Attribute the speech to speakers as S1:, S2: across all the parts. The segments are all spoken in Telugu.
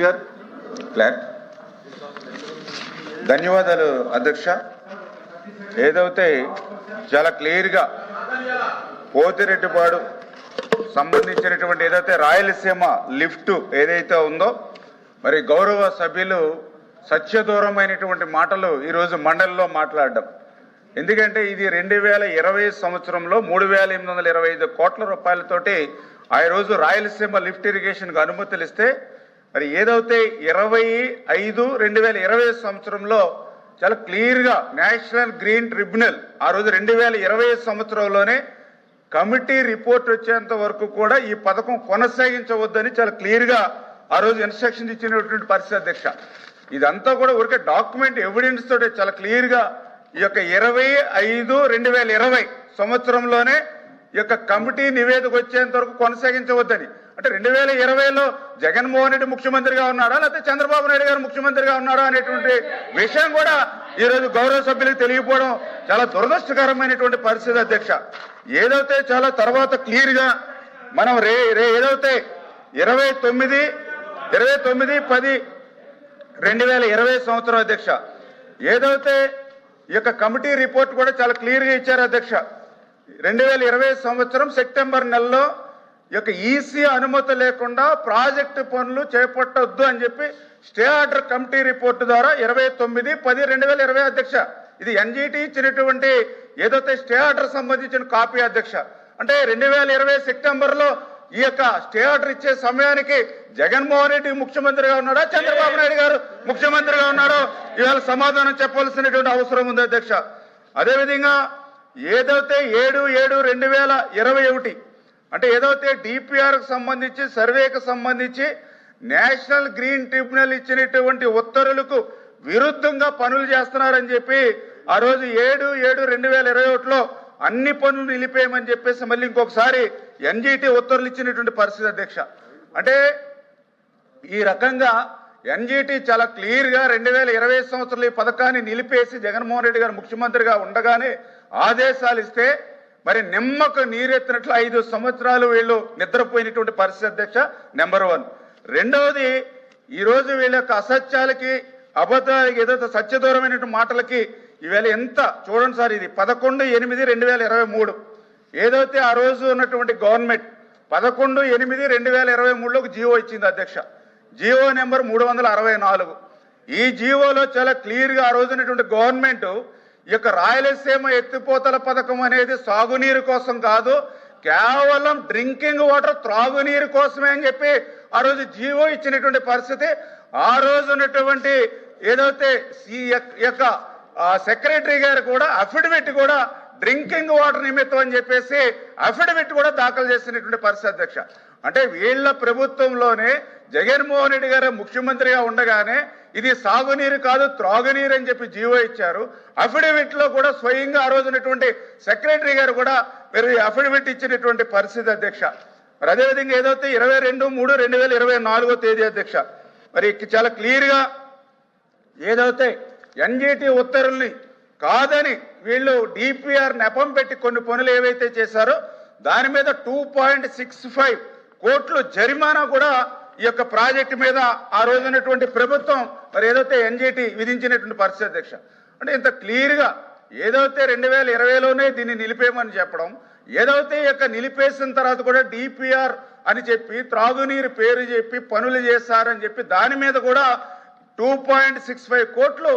S1: గారు ప్లాన్. ధన్యవాదాలు అధ్యక్ష. ఏదైతే చాలా క్లియర్గా పోతిరెడ్డిపాడు సంబంధించినటువంటి ఏదైతే రాయలసీమ లిఫ్ట్ ఏదైతే ఉందో మరి గౌరవ సభ్యులు సత్యదూరమైనటువంటి మాటలు ఈరోజు మండలిలో మాట్లాడడం. ఎందుకంటే ఇది 2020 సంవత్సరంలో 3,825 కోట్ల రూపాయలతోటి ఆ రోజు రాయలసీమ లిఫ్ట్ ఇరిగేషన్కు అనుమతులు ఇస్తే మరి ఏదైతే 25/5/2020 సంవత్సరంలో చాలా క్లియర్గా నేషనల్ గ్రీన్ ట్రిబ్యునల్ ఆ రోజు 2020 సంవత్సరంలోనే కమిటీ రిపోర్ట్ వచ్చేంత వరకు కూడా ఈ పథకం కొనసాగించవద్దని చాలా క్లియర్గా ఆ రోజు ఇన్స్ట్రక్షన్ ఇచ్చినటువంటి పరిస్థితి అధ్యక్ష. ఇదంతా కూడా ఊరికే డాక్యుమెంట్ ఎవిడెన్స్ తోటి చాలా క్లియర్గా ఈ యొక్క 25/5/2020 సంవత్సరంలోనే ఈ యొక్క కమిటీ నివేదిక వచ్చేంత వరకు కొనసాగించవద్దని. అంటే 2020లో జగన్మోహన్ రెడ్డి ముఖ్యమంత్రిగా ఉన్నాడా లేకపోతే చంద్రబాబు నాయుడు గారు ముఖ్యమంత్రిగా ఉన్నాడా అనేటువంటి విషయం కూడా ఈరోజు గౌరవ సభ్యులకు తెలియకపోవడం చాలా దురదృష్టకరమైనటువంటి పరిస్థితి అధ్యక్ష. ఏదైతే చాలా తర్వాత క్లియర్గా మనం ఏదైతే 29/10/2020 సంవత్సరం అధ్యక్ష ఏదైతే ఈ యొక్క కమిటీ రిపోర్ట్ కూడా చాలా క్లియర్గా ఇచ్చారు అధ్యక్ష. 2020 సంవత్సరం సెప్టెంబర్ నెలలో ఈ యొక్క ఈసీ అనుమతి లేకుండా ప్రాజెక్టు పనులు చేపట్టొద్దు అని చెప్పి స్టే ఆర్డర్ కమిటీ రిపోర్టు ద్వారా 29/10/2020 అధ్యక్ష. ఇది ఎన్జిటి ఇచ్చినటువంటి ఏదైతే స్టే ఆర్డర్ సంబంధించిన కాపీ అధ్యక్ష. అంటే 2020 సెప్టెంబర్లో ఈ యొక్క స్టే ఆర్డర్ ఇచ్చే సమయానికి జగన్మోహన్ రెడ్డి ముఖ్యమంత్రిగా ఉన్నాడా చంద్రబాబు నాయుడు గారు ముఖ్యమంత్రిగా ఉన్నాడో ఇవాళ సమాధానం చెప్పవలసినటువంటి అవసరం ఉంది అధ్యక్ష. అదేవిధంగా ఏదైతే 7/7/2021 అంటే ఏదైతే డిపిఆర్కు సంబంధించి సర్వేకు సంబంధించి నేషనల్ గ్రీన్ ట్రిబ్యునల్ ఇచ్చినటువంటి ఉత్తర్వులకు విరుద్ధంగా పనులు చేస్తున్నారని చెప్పి ఆ రోజు 7/7/2021లో అన్ని పనులు నిలిపేయమని చెప్పేసి మళ్ళీ ఇంకొకసారి ఎన్జిటి ఉత్తర్వులు ఇచ్చినటువంటి పరిస్థితి అధ్యక్ష. అంటే ఈ రకంగా ఎన్జిటి చాలా క్లియర్గా 2020 సంవత్సరంలో ఈ పథకాన్ని నిలిపేసి జగన్మోహన్ రెడ్డి గారు ముఖ్యమంత్రిగా ఉండగానే ఆదేశాలు ఇస్తే మరి నిమ్మకు నీరెత్తినట్లు 5 సంవత్సరాలు వీళ్ళు నిద్రపోయినటువంటి పరిస్థితి అధ్యక్ష. నెంబర్ 1. రెండవది ఈరోజు వీళ్ళ యొక్క అసత్యాలకి అబద్ధాలకి ఏదైతే సత్యదూరమైనటువంటి మాటలకి ఈవేళ ఎంత చూడండి సార్. ఇది 11/8/2023 ఏదైతే ఆ రోజు ఉన్నటువంటి గవర్నమెంట్ 11/8/2023లోకి జీవో ఇచ్చింది అధ్యక్ష. GO number 364. ఈ జీవోలో చాలా క్లియర్గా ఆ రోజు ఉన్నటువంటి గవర్నమెంట్ ఈ యొక్క రాయలసీమ ఎత్తిపోతల పథకం అనేది సాగునీరు కోసం కాదు, కేవలం డ్రింకింగ్ వాటర్ త్రాగునీరు కోసమే అని చెప్పి ఆ రోజు జీవో ఇచ్చినటువంటి పరిస్థితి. ఆ రోజు ఉన్నటువంటి ఏదైతే యొక్క సెక్రటరీ గారు కూడా అఫిడవిట్ కూడా డ్రింకింగ్ వాటర్ నిమిత్తం అని చెప్పేసి అఫిడవిట్ కూడా దాఖలు చేసినటువంటి పరిస్థితి అధ్యక్ష. అంటే వీళ్ళ ప్రభుత్వంలోనే జగన్మోహన్ రెడ్డి గారు ముఖ్యమంత్రిగా ఉండగానే ఇది సాగునీరు కాదు త్రాగునీరు అని చెప్పి జీవో ఇచ్చారు. అఫిడవిట్ లో కూడా స్వయంగా ఆ రోజు ఉన్నటువంటి సెక్రటరీ గారు కూడా మరి అఫిడవిట్ ఇచ్చినటువంటి పరిస్థితి అధ్యక్ష. మరి అదేవిధంగా ఏదైతే 22/3/2024 అధ్యక్ష మరి చాలా క్లియర్గా ఏదైతే ఎన్జిటి ఉత్తర్వుల్ని కాదని వీళ్ళు డిపిఆర్ నెపం పెట్టి కొన్ని పనులు ఏవైతే చేశారో దాని మీద 2.65 కోట్లు జరిమానా కూడా ఈ యొక్క ప్రాజెక్టు మీద ఆ రోజు ఉన్నటువంటి ప్రభుత్వం మరి ఏదైతే ఎన్జిటి విధించినటువంటి పరిస్థితి అధ్యక్ష. అంటే ఇంత క్లియర్గా ఏదైతే 2020లోనే దీన్ని నిలిపేయమని చెప్పడం, ఏదైతే ఈ యొక్క నిలిపేసిన తర్వాత కూడా డిపిఆర్ అని చెప్పి త్రాగునీరు పేరు చెప్పి పనులు చేశారని చెప్పి దాని మీద కూడా 2.65 కోట్లు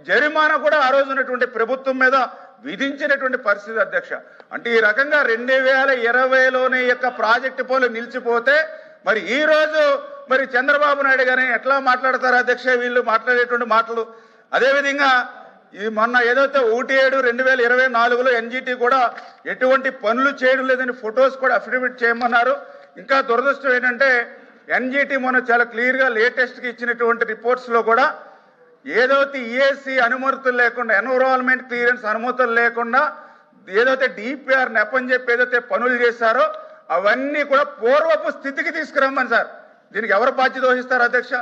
S1: జరిమానా కూడా ఆ రోజు ఉన్నటువంటి ప్రభుత్వం మీద విధించినటువంటి పరిస్థితి అధ్యక్ష. అంటే ఈ రకంగా 2020లోనే యొక్క ప్రాజెక్టు పనులు నిలిచిపోతే మరి ఈ రోజు మరి చంద్రబాబు నాయుడు గారిని ఎట్లా మాట్లాడతారు అధ్యక్ష వీళ్ళు మాట్లాడేటువంటి మాటలు. అదేవిధంగా ఇది మొన్న ఏదైతే 1/7/2024లో ఎన్జిటి కూడా ఎటువంటి పనులు చేయడం లేదని ఫొటోస్ కూడా అఫిడవిట్ చేయమన్నారు. ఇంకా దురదృష్టం ఏంటంటే ఎన్జిటి మొన్న చాలా క్లియర్గా లేటెస్ట్గా ఇచ్చినటువంటి రిపోర్ట్స్లో కూడా ఏదైతే ఈఏసీ అనుమతులు లేకుండా ఎన్విరాన్మెంట్ క్లియరెన్స్ అనుమతులు లేకుండా ఏదైతే డిపిఆర్ నెపని చెప్పి ఏదైతే పనులు చేశారో అవన్నీ కూడా పూర్వపు స్థితికి తీసుకురమ్మని సార్. దీనికి ఎవరు బాధ్యత వహిస్తారు అధ్యక్ష?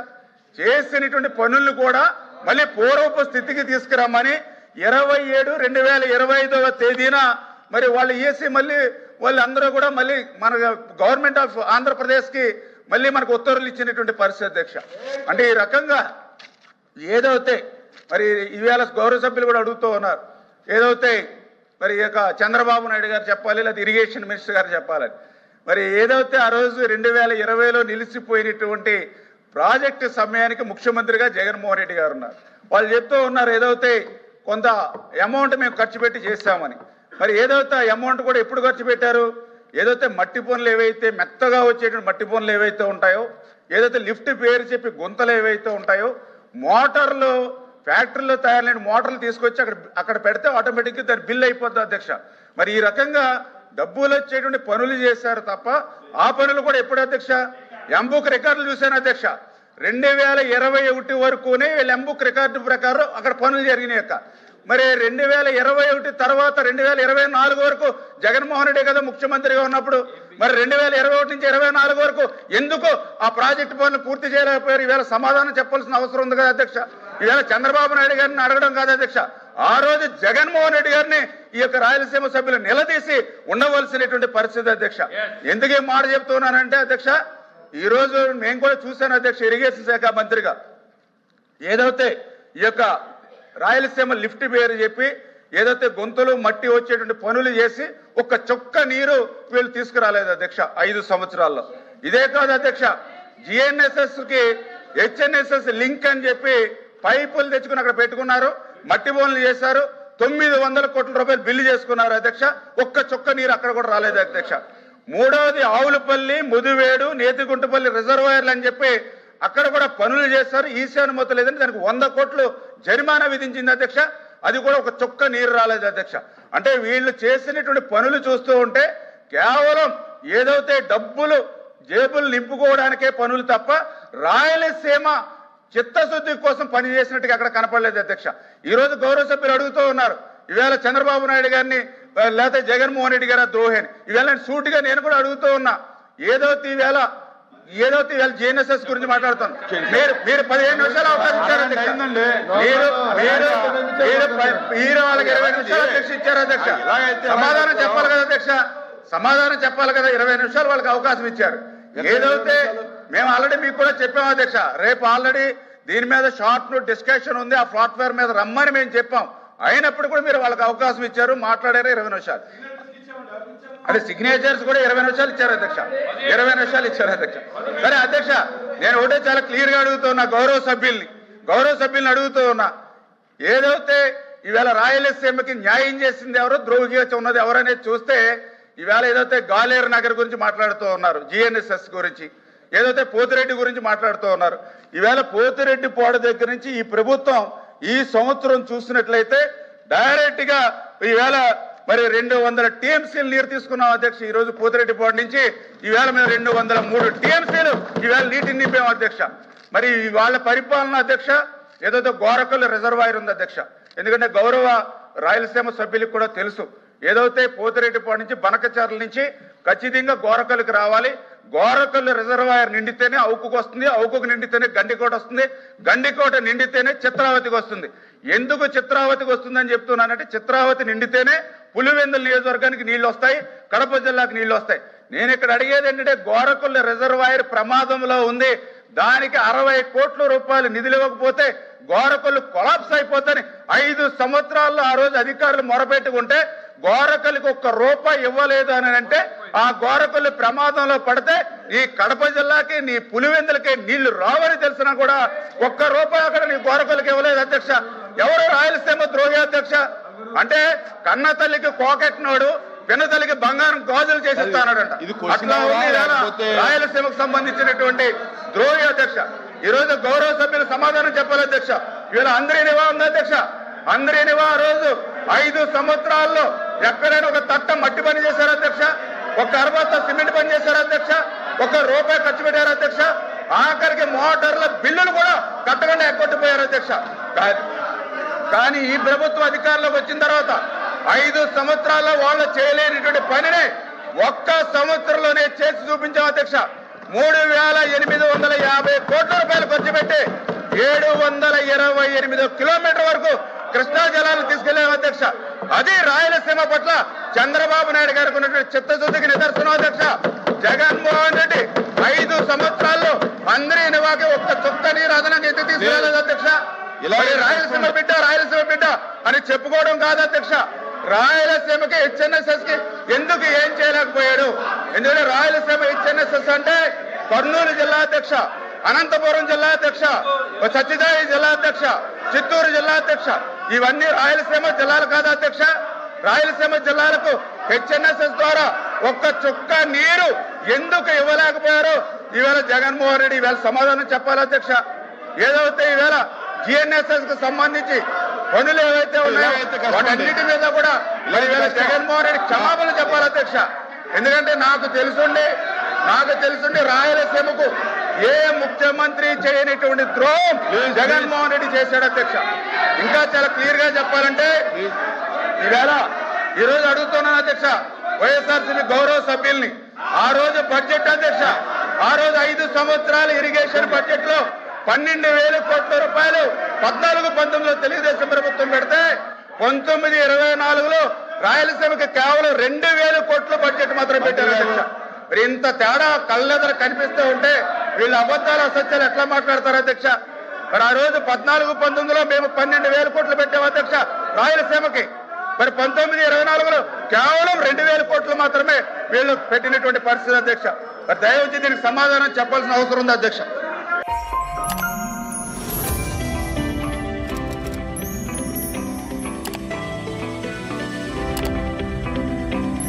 S1: చేసినటువంటి పనులను కూడా మళ్ళీ పూర్వపు స్థితికి తీసుకురమ్మని 27/2025 మరి వాళ్ళు ఈఏసీ మళ్ళీ వాళ్ళందరూ కూడా మళ్ళీ మన గవర్నమెంట్ ఆఫ్ ఆంధ్రప్రదేశ్కి మళ్ళీ మనకు ఉత్తర్వులు ఇచ్చినటువంటి పరిస్థితి అధ్యక్ష. అంటే ఈ రకంగా ఏదైతే మరి ఈవేళ గౌరవ సభ్యులు కూడా అడుగుతూ ఉన్నారు, ఏదైతే మరి ఈ యొక్క చంద్రబాబు నాయుడు గారు చెప్పాలి లేదా ఇరిగేషన్ మినిస్టర్ గారు చెప్పాలని, మరి ఏదైతే ఆ రోజు 2020లో నిలిచిపోయినటువంటి ప్రాజెక్టు సమయానికి ముఖ్యమంత్రిగా జగన్మోహన్ రెడ్డి గారు ఉన్నారు. వాళ్ళు చెప్తూ ఉన్నారు ఏదైతే కొంత అమౌంట్ మేము ఖర్చు పెట్టి చేస్తామని. మరి ఏదైతే అమౌంట్ కూడా ఎప్పుడు ఖర్చు పెట్టారు? ఏదైతే మట్టి పనులు ఏవైతే మెత్తగా వచ్చేటువంటి మట్టి పనులు ఏవైతే ఉంటాయో, ఏదైతే లిఫ్ట్ పేరు చెప్పి గుంతలు ఏవైతే ఉంటాయో, మోటార్లు ఫ్యాక్టరీలో తయారైన మోటార్లు తీసుకొచ్చి అక్కడ పెడితే ఆటోమేటిక్గా దాని బిల్ అయిపోద్ది అధ్యక్ష. మరి ఈ రకంగా డబ్బులు వచ్చేటువంటి పనులు చేశారు తప్ప ఆ పనులు కూడా ఎప్పుడు అధ్యక్ష? ఎంబుక్ రికార్డులు చూశాను అధ్యక్ష. 2021 వరకునే వీళ్ళు ఎంబుక్ రికార్డు ప్రకారం అక్కడ పనులు జరిగినాయి అక్క. మరి 2021 తర్వాత 2024 వరకు జగన్మోహన్ రెడ్డి కదా ముఖ్యమంత్రిగా ఉన్నప్పుడు, మరి 2021 నుంచి 2024 వరకు ఎందుకు ఆ ప్రాజెక్టు పనులు పూర్తి చేయలేకపోయారు? ఈవేళ సమాధానం చెప్పాల్సిన అవసరం ఉంది కదా అధ్యక్ష. ఈవేళ చంద్రబాబు నాయుడు గారిని అడగడం కాదు అధ్యక్ష, ఆ రోజు జగన్మోహన్ రెడ్డి గారిని ఈ యొక్క రాయలసీమ సభ్యులు నిలదీసి ఉండవలసినటువంటి పరిస్థితి అధ్యక్ష. ఎందుకే మాట చెప్తున్నానంటే అధ్యక్ష, ఈ రోజు నేను కూడా చూశాను అధ్యక్ష, ఇరిగేషన్ శాఖ మంత్రిగా ఏదైతే ఈ యొక్క రాయలసీమ లిఫ్ట్ పేరు చెప్పి ఏదైతే గొంతులు మట్టి వచ్చేటువంటి పనులు చేసి ఒక్క చుక్క నీరు వీళ్ళు తీసుకురాలేదు అధ్యక్ష 5 సంవత్సరాల్లో. ఇదే కాదు అధ్యక్ష, జిఎన్ఎస్ఎస్ కి హెచ్ఎన్ఎస్ఎస్ లింక్ అని చెప్పి పైపులు తెచ్చుకుని అక్కడ పెట్టుకున్నారు, మట్టి పనులు చేశారు, 900 కోట్ల రూపాయలు బిల్లు చేసుకున్నారు అధ్యక్ష. ఒక్క చుక్క నీరు అక్కడ కూడా రాలేదు అధ్యక్ష. మూడవది ఆవులపల్లి, ముదివేడు, నేతిగుంటపల్లి రిజర్వాయర్లు అని చెప్పి అక్కడ కూడా పనులు చేశారు, ఈసీ అనుమతి లేదని దానికి 100 కోట్లు జరిమానా విధించింది అధ్యక్ష. అది కూడా ఒక చుక్క నీరు రాలేదు అధ్యక్ష. అంటే వీళ్ళు చేసినటువంటి పనులు చూస్తూ ఉంటే కేవలం ఏదైతే డబ్బులు జేబులు నింపుకోవడానికే పనులు తప్ప రాయలసీమ చిత్తశుద్ధి కోసం పనిచేసినట్టుగా అక్కడ కనపడలేదు అధ్యక్ష. ఈ రోజు గౌరవ సభ్యులు అడుగుతూ ఉన్నారు, ఈవేళ చంద్రబాబు నాయుడు గారిని లేకపోతే జగన్మోహన్ రెడ్డి గారి ద్రోహిని. ఈవేళ సూటిగా నేను కూడా అడుగుతూ ఉన్నా, ఏదైతే ఈవేళ జిఎన్ఎస్ఎస్ గురించి మాట్లాడుతాను. మీరు 15 నిమిషాలు అవకాశం ఇచ్చారు అధ్యక్ష. మీరు వాళ్ళకి 20 నిమిషాలు అధ్యక్ష ఇచ్చారు అధ్యక్ష. సమాధానం చెప్పాలి కదా అధ్యక్ష, సమాధానం చెప్పాలి కదా. 20 నిమిషాలు వాళ్ళకి అవకాశం ఇచ్చారు. ఏదైతే మేము ఆల్రెడీ మీకు కూడా చెప్పాం అధ్యక్ష, రేపు ఆల్రెడీ దీని మీద షార్ట్ నోట్ డిస్కషన్ ఉంది, ఆ ప్లాట్ఫామ్ మీద రమ్మని మేము చెప్పాం. అయినప్పుడు కూడా మీరు వాళ్ళకి అవకాశం ఇచ్చారు, మాట్లాడారు 20 నిమిషాలు. అదే సిగ్నేచర్స్ కూడా 20 నిమిషాలు ఇచ్చారు అధ్యక్ష, 20 నిమిషాలు ఇచ్చారు అధ్యక్ష. సరే అధ్యక్ష, నేను ఒకటే చాలా క్లియర్ గా అడుగుతూ ఉన్నా గౌరవ సభ్యుల్ని అడుగుతూ ఉన్నా, ఏదైతే ఈవేళ రాయలసీమకి న్యాయం చేసింది ఎవరో, ద్రోహిగా ఉన్నది ఎవరనేది చూస్తే ఈవేళ ఏదైతే గాలేరు నగర్ గురించి మాట్లాడుతూ ఉన్నారు, జిఎన్ఎస్ఎస్ గురించి, ఏదైతే పోతిరెడ్డి గురించి మాట్లాడుతూ ఉన్నారు. ఈవేళ పోతిరెడ్డి పోడ దగ్గర నుంచి ఈ ప్రభుత్వం ఈ సంవత్సరం చూసినట్లయితే డైరెక్ట్ గా ఈవేళ మరి 200 టీఎంసీలు నీరు తీసుకున్నాం అధ్యక్ష. ఈ రోజు పోతిరెడ్డి పోడ నుంచి ఈవేళ మేము 203 టీఎంసీలు ఈవేళ నీటిని నింపాం అధ్యక్ష. మరి వాళ్ళ పరిపాలన అధ్యక్ష, ఏదైతే గోరకల్లు రిజర్వాయర్ ఉంది అధ్యక్ష. ఎందుకంటే గౌరవ రాయలసీమ సభ్యులకు కూడా తెలుసు, ఏదైతే పోతిరెడ్డిపాడు నుంచి బనకచర్ల నుంచి ఖచ్చితంగా గోరకల్లుకి రావాలి. గోరకల్లు రిజర్వాయర్ నిండితేనే అవుకుకు వస్తుంది, అవుకుకు నిండితేనే గండికోట వస్తుంది, గండికోట నిండితేనే చిత్రావతికి వస్తుంది. ఎందుకు చిత్రావతికి వస్తుందని చెప్తున్నానంటే, చిత్రావతి నిండితేనే పులివెందుల నియోజకవర్గానికి నీళ్లు వస్తాయి, కడప జిల్లాకు నీళ్లు వస్తాయి. నేను ఇక్కడ అడిగేది ఏంటంటే, గోరకల్లు రిజర్వాయర్ ప్రమాదంలో ఉంది, దానికి 60 కోట్ల రూపాయలు నిధులు ఇవ్వకపోతే గోరకల్లు కొలాప్స్ అయిపోతాని 5 సంవత్సరాల్లో ఆ రోజు అధికారులు మొరపెట్టుకుంటే గోరకల్లుకి 1 రూపాయి ఇవ్వలేదు అని అంటే, ఆ గోరకల్లు ప్రమాదంలో పడితే నీ కడప జిల్లాకి నీ పులివెందులకి నీళ్లు రావని తెలిసినా కూడా 1 రూపాయి అక్కడ నీ గోరకల్లుకి ఇవ్వలేదు అధ్యక్ష. ఎవరు రాయలసీమ ద్రోహి అధ్యక్ష? అంటే కన్న తల్లికి కోకెట్టినోడు పిన్న తల్లికి బంగారం గాజులు చేసిస్తానంట. అట్లా ఉంది రాయలసీమకు సంబంధించినటువంటి ద్రోహి అధ్యక్ష. ఈ రోజు గౌరవ సభ్యులు సమాధానం చెప్పాలి అధ్యక్ష. ఇవాళ అందరినివా ఉంది అధ్యక్ష, అందరినివా ఆ రోజు 5 సంవత్సరాల్లో ఎక్కడైనా ఒక తట్ట మట్టి పని చేశారు అధ్యక్ష, 1 అరబత్త సిమెంట్ పని చేశారు అధ్యక్ష, 1 రూపాయి ఖర్చు పెట్టారు అధ్యక్ష. ఆఖరికి మోటార్ల బిల్లులు కూడా కట్టకుండా ఎక్కొట్టిపోయారు అధ్యక్ష. కానీ ఈ ప్రభుత్వ అధికారంలోకి వచ్చిన తర్వాత 5 సంవత్సరాల్లో వాళ్ళు చేయలేనిటువంటి పనిని 1 సంవత్సరంలోనే చేసి చూపించాం అధ్యక్ష. 3850 కోట్ల రూపాయలు ఖర్చు పెట్టి 728 కిలోమీటర్ల వరకు కృష్ణా జలాలు తీసుకెళ్లాం అధ్యక్ష. అది రాయలసీమ పట్ల చంద్రబాబు నాయుడు గారికి ఉన్నటువంటి చిత్తశుద్ధికి నిదర్శనం అధ్యక్ష. జగన్మోహన్ రెడ్డి 5 సంవత్సరాల్లో మంత్రి నివాకి ఒక్క చుక్క నీరు అదనంగా ఎందుకు తీసుకురాలేదు అధ్యక్ష? రాయలసీమ బిడ్డ అని చెప్పుకోవడం కాదు అధ్యక్ష. రాయలసీమకి హెచ్ఎన్ఎస్ఎస్ కి ఎందుకు ఏం చేయలేకపోయాడు? ఎందుకంటే రాయలసీమ హెచ్ఎన్ఎస్ఎస్ అంటే కర్నూలు జిల్లా అధ్యక్ష, అనంతపురం జిల్లా అధ్యక్ష, సత్యసాయి జిల్లా అధ్యక్ష, చిత్తూరు జిల్లా అధ్యక్ష, ఇవన్నీ రాయలసీమ జిల్లాలు కాదా అధ్యక్ష? రాయలసీమ జిల్లాలకు హెచ్ఎన్ఎస్ఎస్ ద్వారా ఒక్క చుక్క నీరు ఎందుకు ఇవ్వలేకపోయారు? ఈవేళ జగన్మోహన్ రెడ్డి ఈవేళ సమాధానం చెప్పాలి అధ్యక్ష. ఏదైతే ఈవేళ జిఎన్ఎస్ఎస్ కు సంబంధించి పనులు ఏవైతే ఉన్నాయో వాటన్నిటి మీద కూడా ఈవేళ జగన్మోహన్ రెడ్డి క్షమాపణ చెప్పాలి అధ్యక్ష. ఎందుకంటే నాకు తెలుసుండి రాయలసీమకు ఏ ముఖ్యమంత్రి చేయనటువంటి ద్రోహం జగన్మోహన్ రెడ్డి చేశాడు అధ్యక్ష. ఇంకా చాలా క్లియర్ గా చెప్పాలంటే ఈవేళ ఈరోజు అడుగుతున్నాను అధ్యక్ష వైఎస్ఆర్సీపీ గౌరవ సభ్యుల్ని. ఆ రోజు బడ్జెట్ అధ్యక్ష, ఆ రోజు 5 సంవత్సరాల ఇరిగేషన్ బడ్జెట్ లో 12,000 కోట్ల రూపాయలు 14-19లో తెలుగుదేశం ప్రభుత్వం పెడితే 19-24లో రాయలసీమకి కేవలం 2,000 కోట్ల బడ్జెట్ మాత్రం పెట్టారు అధ్యక్ష. మరి ఇంత తేడా కళ్ళెదర కనిపిస్తూ ఉంటే వీళ్ళు అబద్ధాలు అసత్యాలు ఎట్లా మాట్లాడతారు అధ్యక్ష? మరి ఆ రోజు 14-19లో మేము 12,000 కోట్లు పెట్టాం అధ్యక్ష రాయలసీమకి. మరి 19-24లో కేవలం 2,000 కోట్లు మాత్రమే వీళ్ళు పెట్టినటువంటి పరిస్థితి అధ్యక్ష. మరి దయవుంచి దీనికి సమాధానం చెప్పాల్సిన అవసరం ఉంది అధ్యక్ష.